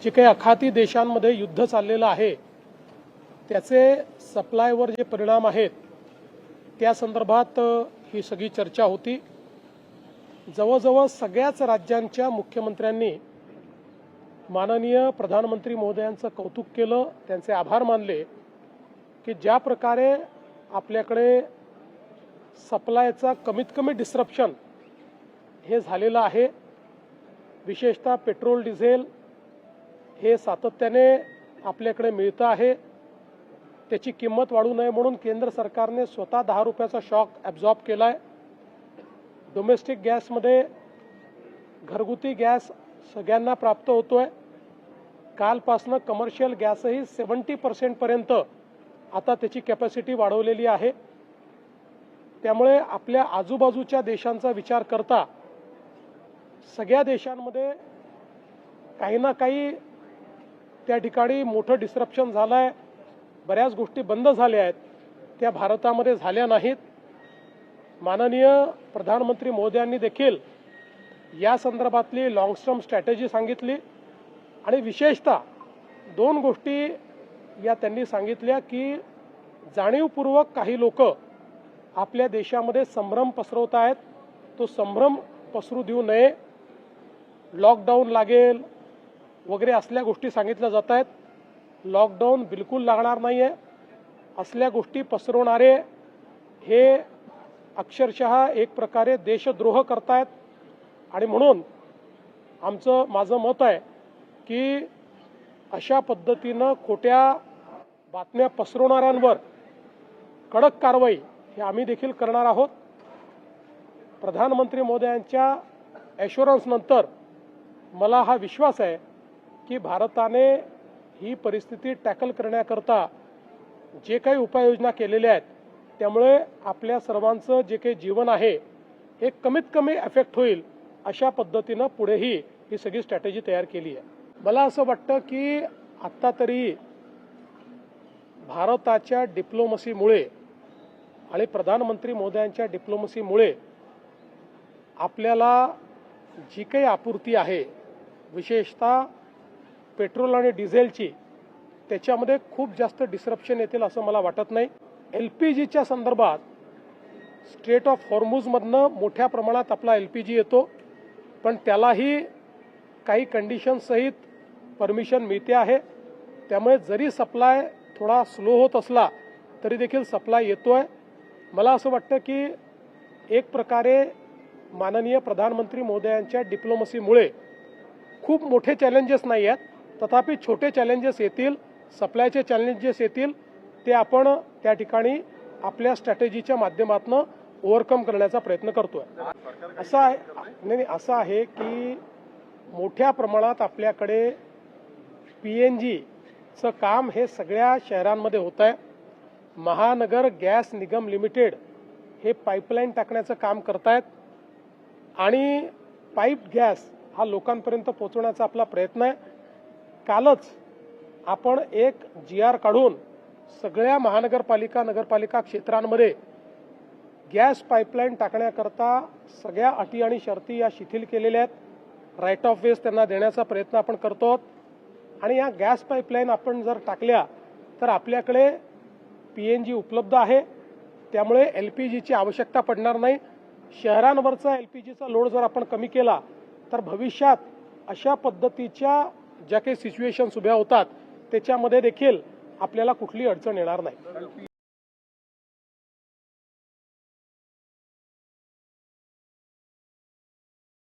जे काही आखाती देशांमध्ये युद्ध चाललेलं आहे त्याचे सप्लायवर जे परिणाम आहेत त्या संदर्भात ही सगळी चर्चा होती। जवळजवळ सगळ्याच राज्यांच्या मुख्यमंत्र्यांनी माननीय प्रधानमंत्री महोदयांचं कौतुक केलं, त्यांचे आभार मानले की ज्या प्रकारे आपल्याकडे सप्लायचा कमीत कमी डिस्रप्शन हे झालेलं आहे, विशेषतः पेट्रोल डिझेल हे सातत्याने आपल्याकडे मिळतं आहे, त्याची किंमत वाढू नये म्हणून केंद्र सरकारने स्वतः 10 रुपयाचा शॉक ॲब्झॉर्ब केला आहे। डोमेस्टिक गॅसमध्ये घरगुती गॅस सगळ्यांना प्राप्त होतोय। कालपासनं कमर्शियल गॅसही 70% पर्यंत आता त्याची कॅपॅसिटी वाढवलेली आहे। त्यामुळे आपल्या आजूबाजूच्या देशांचा विचार करता सगळ्या देशांमध्ये काही ना काही त्या ठिकाणी मोठं डिस्रप्शन झालं आहे, बऱ्याच गोष्टी बंद झाल्या आहेत, त्या भारतामध्ये झाल्या नाहीत। माननीय प्रधानमंत्री महोदयांनी देखील या संदर्भातली लॉंग टर्म स्ट्रॅटेजी सांगितली आणि विशेषतः 2 गोष्टी या त्यांनी सांगितल्या की जाणीवपूर्वक काही लोक आपल्या देशामध्ये संभ्रम पसरवत आहेत, तो संभ्रम पसरू देऊ नये, लॉकडाऊन लागेल वगैरे असल्या गोष्टी सांगितल्या जात आहेत। लॉकडाऊन बिलकुल लागणार नाही आहे, असल्या गोष्टी पसरवणारे हे अक्षरशः एक प्रकारे देशद्रोह करतायत आणि म्हणून माझं मत आहे की अशा पद्धतीनं खोट्या बातम्या पसरवणाऱ्यांवर कडक कारवाई हे आम्ही देखील करणार आहोत। प्रधानमंत्री महोदयांच्या ॲश्युरन्स नंतर मला हा विश्वास आहे की भारताने ही परिस्थिती टॅकल करण्याकरता जे काही उपाययोजना केलेल्या आहेत त्यामुळे आपल्या सर्वांचं जे काही जीवन आहे हे कमीत कमी अफेक्ट होईल अशा पद्धतीनं पुढेही ही सगळी स्ट्रॅटेजी तयार केली आहे। मला असं वाटतं की आत्ता तरी भारताच्या डिप्लोमसीमुळे आणि प्रधानमंत्री महोदयांच्या डिप्लोमसीमुळे आपल्याला जी काही आपूर्ती आहे विशेषतः पेट्रोल आणि डिझेलची त्याच्यामध्ये खूप जास्त डिस्रप्शन येतील असं मला वाटत नाही। LPGच्या संदर्भात स्ट्रेट ऑफ हॉर्मुझमधनं मोठ्या प्रमाणात आपला LPG येतो, पण त्यालाही काही कंडिशन्ससहित परमिशन मिळते आहे। त्यामुळे जरी सप्लाय थोडा स्लो होत असला तरी देखील सप्लाय येतोय। मला असं वाटतं की एक प्रकारे माननीय प्रधानमंत्री महोदयांच्या डिप्लोमसीमुळे खूप मोठे चॅलेंजेस नाही आहेत, तथापि छोटे चॅलेंजेस येतील, सप्लायचे चॅलेंजेस येतील, ते आपण त्या ठिकाणी आपल्या स्ट्रॅटेजीच्या माध्यमातून ओव्हरकम करण्याचा प्रयत्न करतोय। असं आहे की मोठ्या प्रमाणात आपल्याकडे PNGचं काम हे सगळ्या शहरांमध्ये होत आहे। महानगर गॅस निगम लिमिटेड हे पाईपलाईन टाकण्याचं काम करतायत आणि पाईप गॅस हा लोकांपर्यंत पोहोचवण्याचा आपला प्रयत्न आहे। कालच आपण एक GR काढून सगळ्या महानगरपालिका नगरपालिका क्षेत्रांमध्ये गॅस पाईपलाईन टाकण्याकरता सगळ्या अटी आणि शर्ती या शिथिल केलेल्या आहेत। राईट ऑफ वेज त्यांना देण्याचा प्रयत्न आपण करतो आणि या गॅस पाईपलाईन आपण जर टाकल्या तर आपल्याकडे PNG उपलब्ध आहे, त्यामुळे LPGची आवश्यकता पडणार नाही। शहरांवरचा LPGचा लोड जर आपण कमी केला तर भविष्यात अशा पद्धतीच्या ज्या काही सिच्युएशन्स उभ्या होतात त्याच्यामध्ये देखील आपल्याला कुठली अडचण येणार नाही।